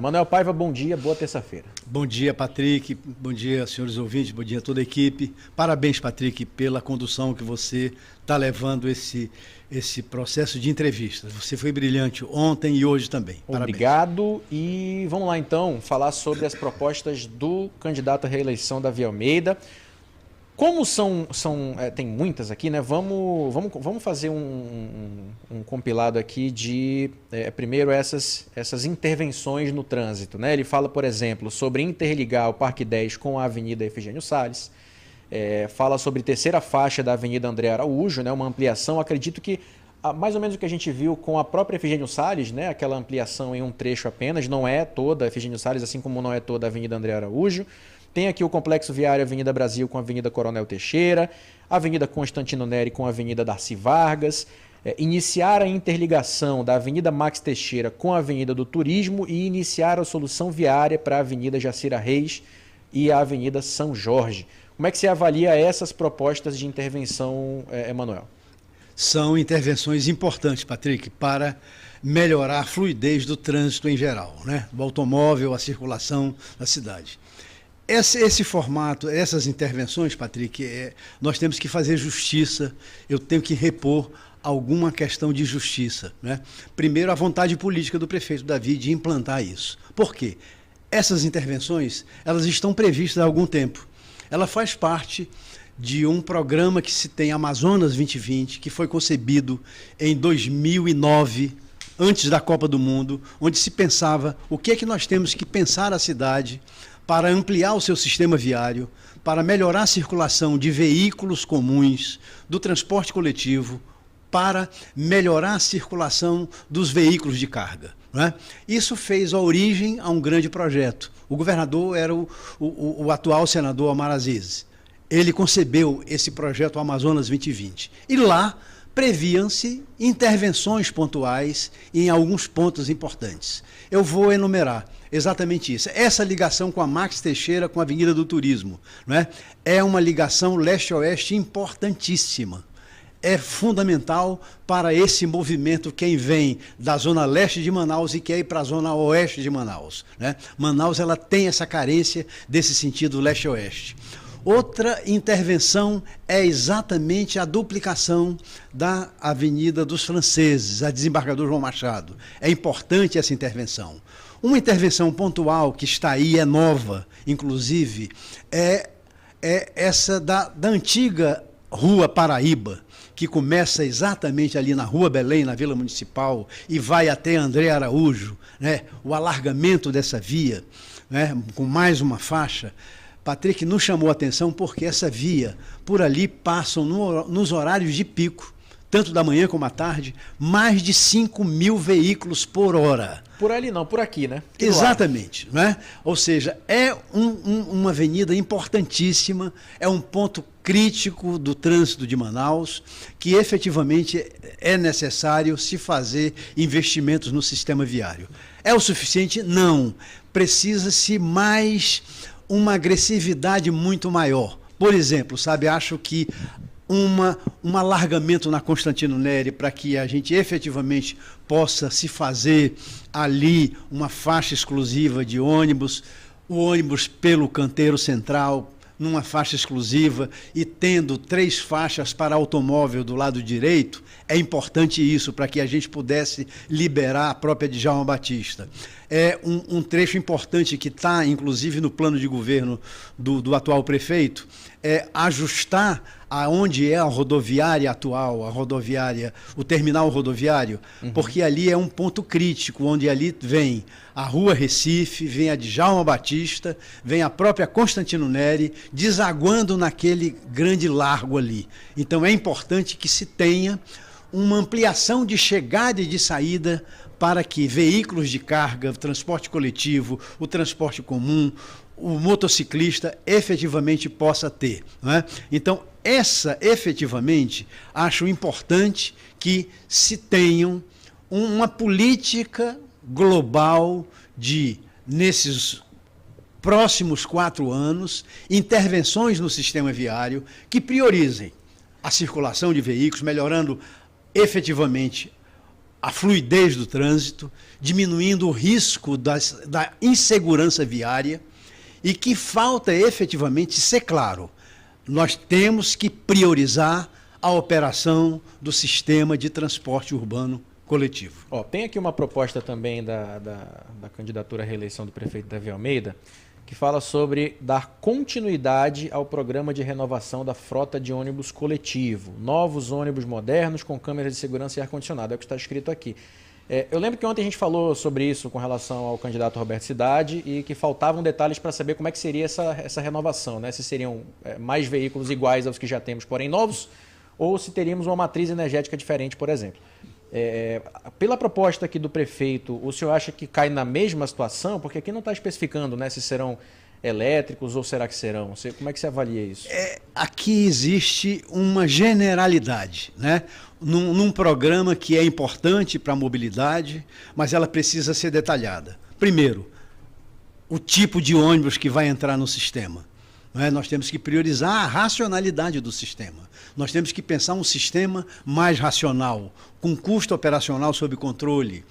Manuel Paiva, bom dia, boa terça-feira. Bom dia, Patrick. Bom dia, senhores ouvintes. Bom dia a toda a equipe. Parabéns, Patrick, pela condução que você está levando esse processo de entrevistas. Você foi brilhante ontem e hoje também. Parabéns. Obrigado. E vamos lá, então, falar sobre as propostas do candidato à reeleição, Davi Almeida. Como tem muitas aqui, né? Vamos fazer um compilado aqui de, primeiro, essas intervenções no trânsito, né? Ele fala, por exemplo, sobre interligar o Parque 10 com a Avenida Efigênio Salles, fala sobre terceira faixa da Avenida André Araújo, né? Uma ampliação, acredito que mais ou menos o que a gente viu com a própria Efigênio Salles, né? Aquela ampliação em um trecho apenas, não é toda a Efigênio Salles, assim como não é toda a Avenida André Araújo. Tem aqui o complexo viário Avenida Brasil com a Avenida Coronel Teixeira, Avenida Constantino Neri com a Avenida Darcy Vargas, iniciar a interligação da Avenida Max Teixeira com a Avenida do Turismo e iniciar a solução viária para a Avenida Jacira Reis e a Avenida São Jorge. Como é que você avalia essas propostas de intervenção, Emanuel? São intervenções importantes, Patrick, para melhorar a fluidez do trânsito em geral, né? Do automóvel, a circulação da cidade. Esse formato, essas intervenções, Patrick, nós temos que fazer justiça, eu tenho que repor alguma questão de justiça, né? Primeiro, a vontade política do prefeito Davi de implantar isso. Por quê? Essas intervenções, elas estão previstas há algum tempo. Ela faz parte de um programa que se tem, Amazonas 2020, que foi concebido em 2009, antes da Copa do Mundo, onde se pensava o que é que nós temos que pensar a cidade para ampliar o seu sistema viário, para melhorar a circulação de veículos comuns, do transporte coletivo, para melhorar a circulação dos veículos de carga, né? Isso fez a origem a um grande projeto. O governador era o atual senador Omar Aziz. Ele concebeu esse projeto Amazonas 2020. E lá previam-se intervenções pontuais em alguns pontos importantes. Eu vou enumerar exatamente isso. Essa ligação com a Max Teixeira, com a Avenida do Turismo, né? É uma ligação leste-oeste importantíssima. É fundamental para esse movimento quem vem da zona leste de Manaus e quer ir para a zona oeste de Manaus, né? Manaus ela tem essa carência desse sentido leste-oeste. Outra intervenção é exatamente a duplicação da Avenida dos Franceses, a Desembargador João Machado. É importante essa intervenção. Uma intervenção pontual que está aí, é nova, inclusive, é essa da antiga Rua Paraíba, que começa exatamente ali na Rua Belém, na Vila Municipal, e vai até André Araújo, né? O alargamento dessa via, né? Com mais uma faixa. Patrick, nos chamou a atenção porque essa via, por ali passam nos horários de pico, tanto da manhã como à tarde, mais de 5.000 veículos por hora. Por ali não, por aqui, né? Exatamente, né? Ou seja, é uma avenida importantíssima, é um ponto crítico do trânsito de Manaus, que efetivamente é necessário se fazer investimentos no sistema viário. É o suficiente? Não. Precisa-se mais uma agressividade muito maior. Por exemplo, acho que um alargamento na Constantino Neri para que a gente efetivamente possa se fazer ali uma faixa exclusiva de ônibus, o ônibus pelo canteiro central, numa faixa exclusiva e tendo 3 faixas para automóvel do lado direito, é importante isso para que a gente pudesse liberar a própria Djalma Batista. É um trecho importante que está, inclusive, no plano de governo do atual prefeito, é ajustar aonde é a rodoviária atual, o terminal rodoviário, porque ali é um ponto crítico, onde ali vem a Rua Recife, vem a Djalma Batista, vem a própria Constantino Neri, desaguando naquele grande largo ali. Então é importante que se tenha uma ampliação de chegada e de saída para que veículos de carga, o transporte coletivo, o transporte comum, o motociclista efetivamente possa ter, não é? Então, efetivamente, acho importante que se tenham uma política global de, nesses próximos 4 anos, intervenções no sistema viário que priorizem a circulação de veículos, melhorando efetivamente a fluidez do trânsito, diminuindo o risco da insegurança viária, e que falta efetivamente ser claro. Nós temos que priorizar a operação do sistema de transporte urbano coletivo. Tem aqui uma proposta também da candidatura à reeleição do prefeito Davi Almeida, que fala sobre dar continuidade ao programa de renovação da frota de ônibus coletivo. Novos ônibus modernos com câmeras de segurança e ar-condicionado. É o que está escrito aqui. Eu lembro que ontem a gente falou sobre isso com relação ao candidato Roberto Cidade e que faltavam detalhes para saber como é que seria essa renovação, né? Se seriam mais veículos iguais aos que já temos, porém novos, ou se teríamos uma matriz energética diferente, por exemplo. Pela proposta aqui do prefeito, o senhor acha que cai na mesma situação? Porque aqui não está especificando, né, se serão elétricos ou será que serão? Como é que você avalia isso? Aqui existe uma generalidade, né? Num programa que é importante para a mobilidade, mas ela precisa ser detalhada. Primeiro, o tipo de ônibus que vai entrar no sistema. Nós temos que priorizar a racionalidade do sistema. Nós temos que pensar um sistema mais racional, com custo operacional sob controle,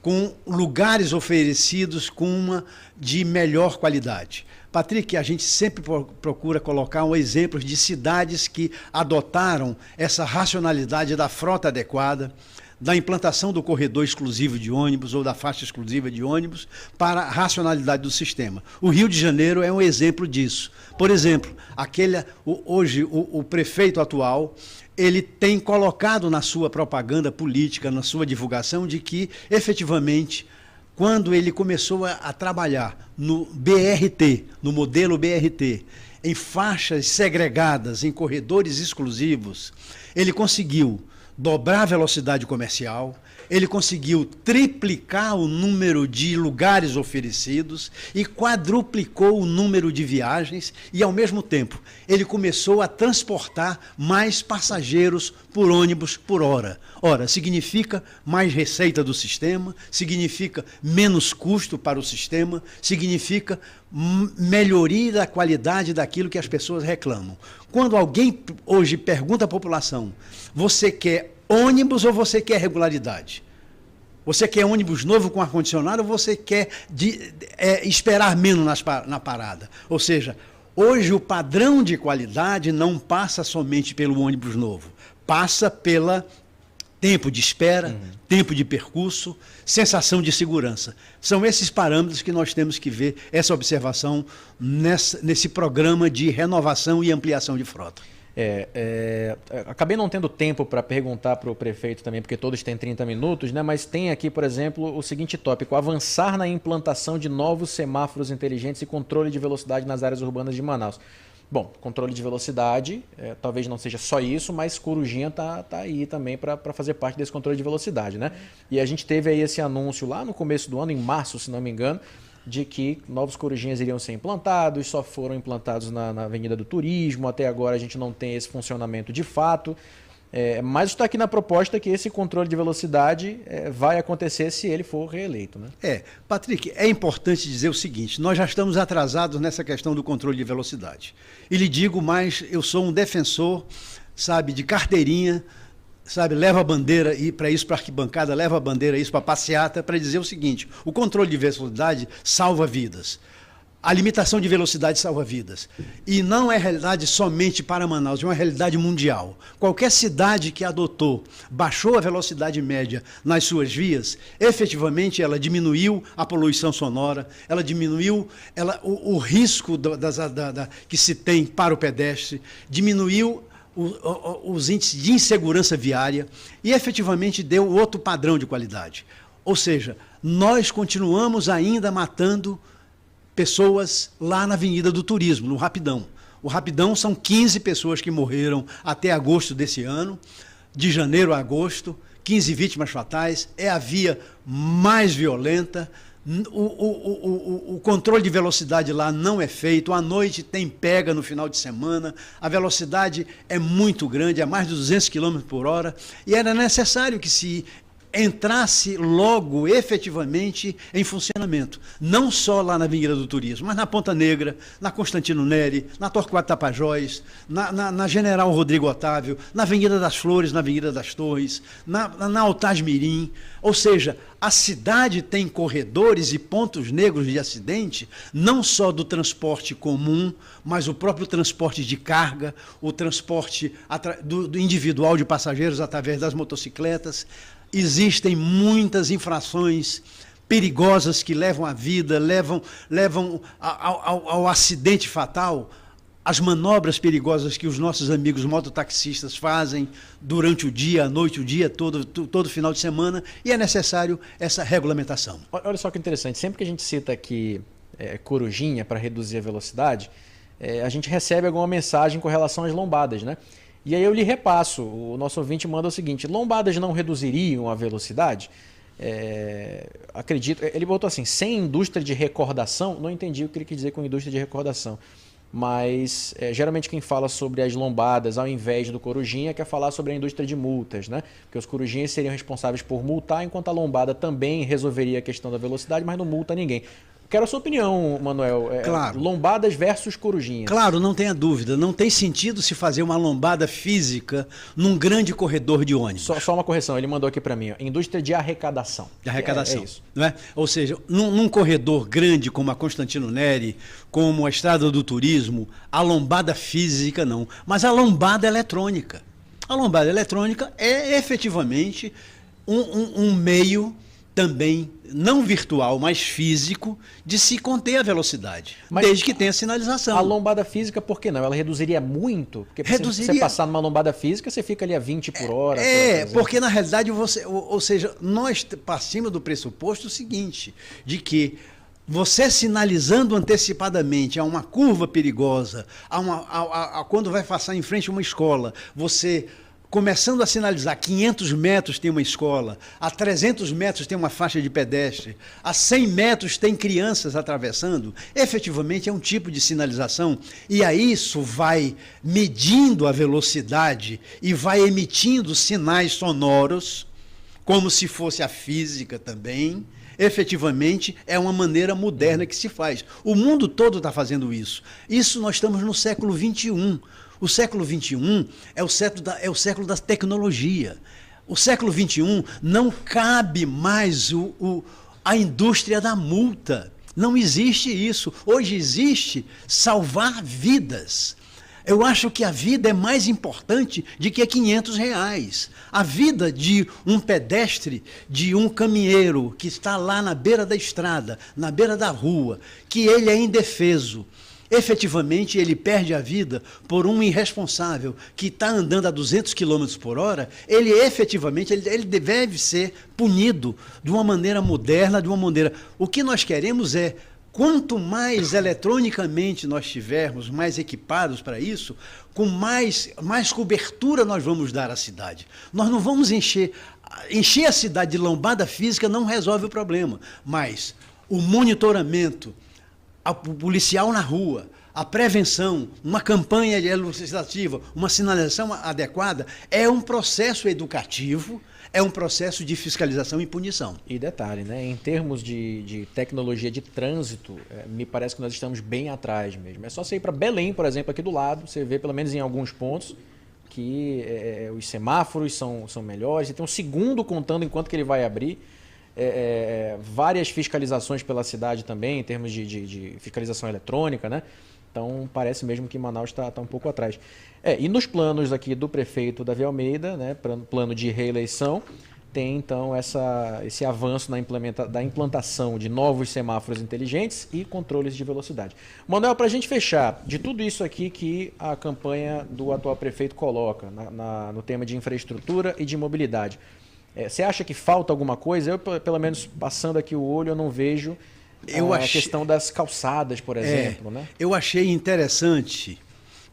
com lugares oferecidos com uma de melhor qualidade. Patrick, a gente sempre procura colocar exemplos de cidades que adotaram essa racionalidade da frota adequada, da implantação do corredor exclusivo de ônibus ou da faixa exclusiva de ônibus para a racionalidade do sistema. O Rio de Janeiro é um exemplo disso. Por exemplo, hoje o prefeito atual, ele tem colocado na sua propaganda política, na sua divulgação, de que, efetivamente, quando ele começou a trabalhar no BRT, no modelo BRT, em faixas segregadas, em corredores exclusivos, ele conseguiu dobrar a velocidade comercial, ele conseguiu triplicar o número de lugares oferecidos e quadruplicou o número de viagens e, ao mesmo tempo, ele começou a transportar mais passageiros por ônibus por hora. Ora, significa mais receita do sistema, significa menos custo para o sistema, significa melhoria da qualidade daquilo que as pessoas reclamam. Quando alguém hoje pergunta à população, você quer ônibus ou você quer regularidade? Você quer ônibus novo com ar-condicionado ou você quer esperar menos na parada? Ou seja, hoje o padrão de qualidade não passa somente pelo ônibus novo, passa pela tempo de espera, tempo de percurso, sensação de segurança. São esses parâmetros que nós temos que ver essa observação nesse programa de renovação e ampliação de frota. Acabei não tendo tempo para perguntar para o prefeito também, porque todos têm 30 minutos, né? Mas tem aqui, por exemplo, o seguinte tópico: avançar na implantação de novos semáforos inteligentes e controle de velocidade nas áreas urbanas de Manaus. Bom, controle de velocidade, talvez não seja só isso, mas Corujinha tá aí também para fazer parte desse controle de velocidade, né? E a gente teve aí esse anúncio lá no começo do ano, em março, se não me engano, de que novos Corujinhas iriam ser implantados, só foram implantados na Avenida do Turismo, até agora a gente não tem esse funcionamento de fato, mas está aqui na proposta que esse controle de velocidade vai acontecer se ele for reeleito, né? Patrick, é importante dizer o seguinte: nós já estamos atrasados nessa questão do controle de velocidade. E lhe digo mais, eu sou um defensor, sabe, de carteirinha, sabe, leva a bandeira para isso, para arquibancada, leva a bandeira isso para passeata, para dizer o seguinte: o controle de velocidade salva vidas. A limitação de velocidade salva vidas. E não é realidade somente para Manaus, é uma realidade mundial. Qualquer cidade que baixou a velocidade média nas suas vias, efetivamente ela diminuiu a poluição sonora, ela diminuiu o risco que se tem para o pedestre, diminuiu os índices de insegurança viária e efetivamente deu outro padrão de qualidade. Ou seja, nós continuamos ainda matando pessoas lá na Avenida do Turismo, no Rapidão. O Rapidão são 15 pessoas que morreram até agosto desse ano, de janeiro a agosto, 15 vítimas fatais, é a via mais violenta. O controle de velocidade lá não é feito, à noite tem pega no final de semana, a velocidade é muito grande, é mais de 200 km por hora, e era necessário que se entrasse logo efetivamente em funcionamento. Não só lá na Avenida do Turismo, mas na Ponta Negra, na Constantino Neri, na Torquato Tapajós, na General Rodrigo Otávio, na Avenida das Flores, na Avenida das Torres, na Altaz Mirim. Ou seja, a cidade tem corredores e pontos negros de acidente, não só do transporte comum, mas o próprio transporte de carga, o transporte do individual de passageiros através das motocicletas. Existem muitas infrações perigosas que levam à vida, levam ao acidente fatal. As manobras perigosas que os nossos amigos mototaxistas fazem durante o dia, a noite, o dia todo final de semana, e é necessário essa regulamentação. Olha só que interessante, sempre que a gente cita aqui corujinha para reduzir a velocidade, a gente recebe alguma mensagem com relação às lombadas, né? E aí eu lhe repasso, o nosso ouvinte manda o seguinte: lombadas não reduziriam a velocidade? Acredito, ele botou assim, sem indústria de recordação, não entendi o que ele quis dizer com indústria de recordação. Mas geralmente quem fala sobre as lombadas ao invés do corujinha quer falar sobre a indústria de multas, né? Porque os corujinhas seriam responsáveis por multar, enquanto a lombada também resolveria a questão da velocidade, mas não multa ninguém. Quero a sua opinião, Manuel. Claro. Lombadas versus corujinhas. Claro, não tenha dúvida. Não tem sentido se fazer uma lombada física num grande corredor de ônibus. Só uma correção, ele mandou aqui para mim. Indústria de arrecadação. De arrecadação. É isso. Não é? Ou seja, num corredor grande como a Constantino Neri, como a Estrada do Turismo, a lombada física não. Mas a lombada eletrônica. A lombada eletrônica é efetivamente um meio também não virtual, mas físico, de se conter a velocidade, mas desde que tenha sinalização. A lombada física, por que não? Ela reduziria muito? Porque se você passar numa lombada física, você fica ali a 20 por hora. Porque na realidade ou seja, nós partimos do pressuposto seguinte, de que você sinalizando antecipadamente a uma curva perigosa, quando vai passar em frente a uma escola, você começando a sinalizar 500 metros tem uma escola, a 300 metros tem uma faixa de pedestre, a 100 metros tem crianças atravessando, efetivamente é um tipo de sinalização, e aí isso vai medindo a velocidade e vai emitindo sinais sonoros, como se fosse a física também. Efetivamente é uma maneira moderna que se faz. O mundo todo está fazendo isso. Isso nós estamos no século XXI. O século XXI é o século da tecnologia. O século XXI não cabe mais a indústria da multa. Não existe isso. Hoje existe salvar vidas. Eu acho que a vida é mais importante do que R$500. A vida de um pedestre, de um caminheiro que está lá na beira da estrada, na beira da rua, que ele é indefeso. Efetivamente, ele perde a vida por um irresponsável que está andando a 200 km por hora, ele efetivamente ele deve ser punido de uma maneira moderna, de uma maneira... O que nós queremos é, quanto mais eletronicamente nós tivermos, mais equipados para isso, com mais cobertura nós vamos dar à cidade. Nós não vamos encher a cidade de lombada física, não resolve o problema, mas o monitoramento, o policial na rua, a prevenção, uma campanha legislativa, uma sinalização adequada, é um processo educativo, é um processo de fiscalização e punição. E detalhe, né? Em termos de tecnologia de trânsito, me parece que nós estamos bem atrás mesmo. É só você ir para Belém, por exemplo, aqui do lado, você vê pelo menos em alguns pontos que os semáforos são melhores, e tem um segundo contando enquanto que ele vai abrir. Várias fiscalizações pela cidade também, em termos de fiscalização eletrônica, né? Então parece mesmo que Manaus está um pouco atrás. E nos planos aqui do prefeito Davi Almeida, né, plano de reeleição, tem então esse avanço da implantação de novos semáforos inteligentes e controles de velocidade. Manuel, para a gente fechar, de tudo isso aqui que a campanha do atual prefeito coloca no tema de infraestrutura e de mobilidade, você acha que falta alguma coisa? Eu, pelo menos, passando aqui o olho, eu não vejo a questão das calçadas, por exemplo. Né? Eu achei interessante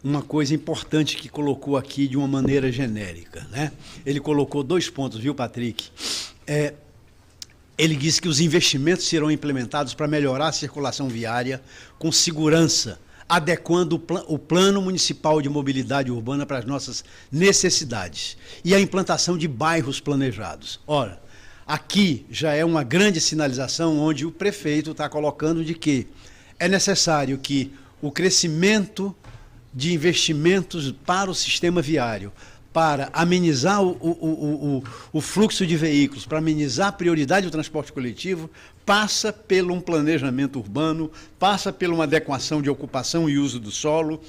uma coisa importante que colocou aqui de uma maneira genérica. Né? Ele colocou 2 pontos, viu, Patrick? Ele disse que os investimentos serão implementados para melhorar a circulação viária com segurança, adequando o Plano Municipal de Mobilidade Urbana para as nossas necessidades e a implantação de bairros planejados. Ora, aqui já é uma grande sinalização onde o prefeito está colocando de que é necessário que o crescimento de investimentos para o sistema viário, para amenizar o fluxo de veículos, para amenizar a prioridade do transporte coletivo, passa por um planejamento urbano, passa por uma adequação de ocupação e uso do solo,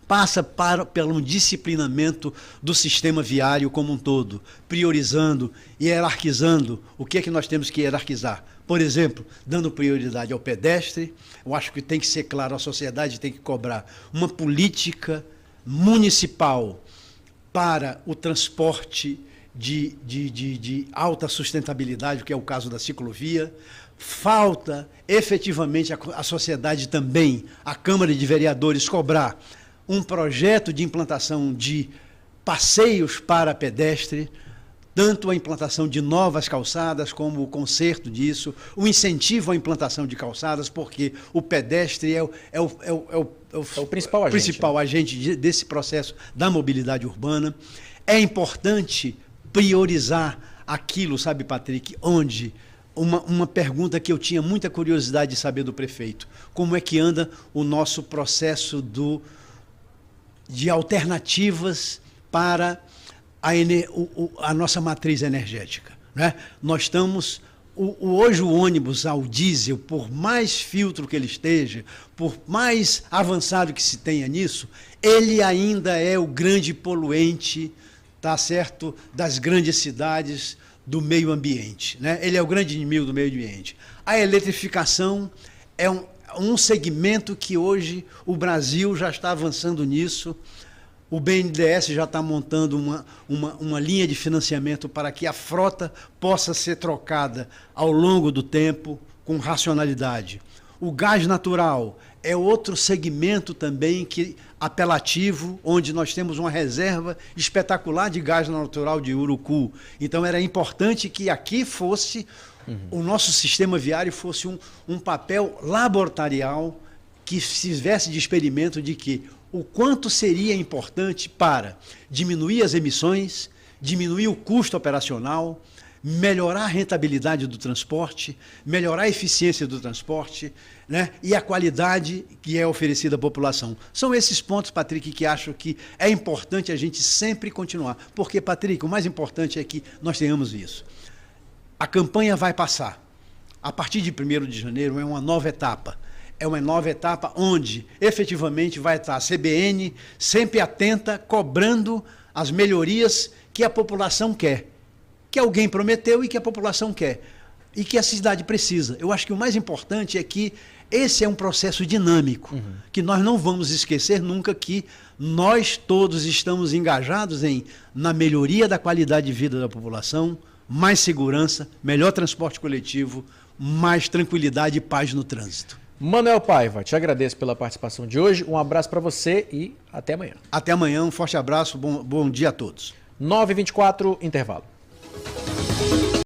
passa pelo um disciplinamento do sistema viário como um todo, priorizando e hierarquizando o que é que nós temos que hierarquizar. Por exemplo, dando prioridade ao pedestre. Eu acho que tem que ser claro, a sociedade tem que cobrar uma política municipal para o transporte de alta sustentabilidade, que é o caso da ciclovia. Falta efetivamente a sociedade também, a Câmara de Vereadores, cobrar um projeto de implantação de passeios para pedestre, tanto a implantação de novas calçadas como o conserto disso, o incentivo à implantação de calçadas, porque o pedestre é o principal agente desse processo da mobilidade urbana. É importante priorizar aquilo, sabe, Patrick, onde uma pergunta que eu tinha muita curiosidade de saber do prefeito: como é que anda o nosso processo de alternativas para a nossa matriz energética, né? Nós estamos... Hoje o ônibus ao diesel, por mais filtro que ele esteja, por mais avançado que se tenha nisso, ele ainda é o grande poluente, tá certo, das grandes cidades, do meio ambiente, né? Ele é o grande inimigo do meio ambiente. A eletrificação é um segmento que hoje o Brasil já está avançando nisso. O BNDES já está montando uma linha de financiamento para que a frota possa ser trocada ao longo do tempo com racionalidade. O gás natural é outro segmento também apelativo, onde nós temos uma reserva espetacular de gás natural de Urucu. Então era importante que aqui fosse, o nosso sistema viário fosse um papel laboratorial que fizesse de experimento de que o quanto seria importante para diminuir as emissões, diminuir o custo operacional, melhorar a rentabilidade do transporte, melhorar a eficiência do transporte, né? E a qualidade que é oferecida à população. São esses pontos, Patrick, que acho que é importante a gente sempre continuar. Porque, Patrick, o mais importante é que nós tenhamos isso. A campanha vai passar. A partir de 1º de janeiro é uma nova etapa. É uma nova etapa onde, efetivamente, vai estar a CBN sempre atenta, cobrando as melhorias que a população quer, que alguém prometeu e que a população quer, e que a cidade precisa. Eu acho que o mais importante é que esse é um processo dinâmico, que nós não vamos esquecer nunca que nós todos estamos engajados na melhoria da qualidade de vida da população, mais segurança, melhor transporte coletivo, mais tranquilidade e paz no trânsito. Manuel Paiva, te agradeço pela participação de hoje. Um abraço para você e até amanhã. Até amanhã, um forte abraço, bom dia a todos. 9h24, intervalo.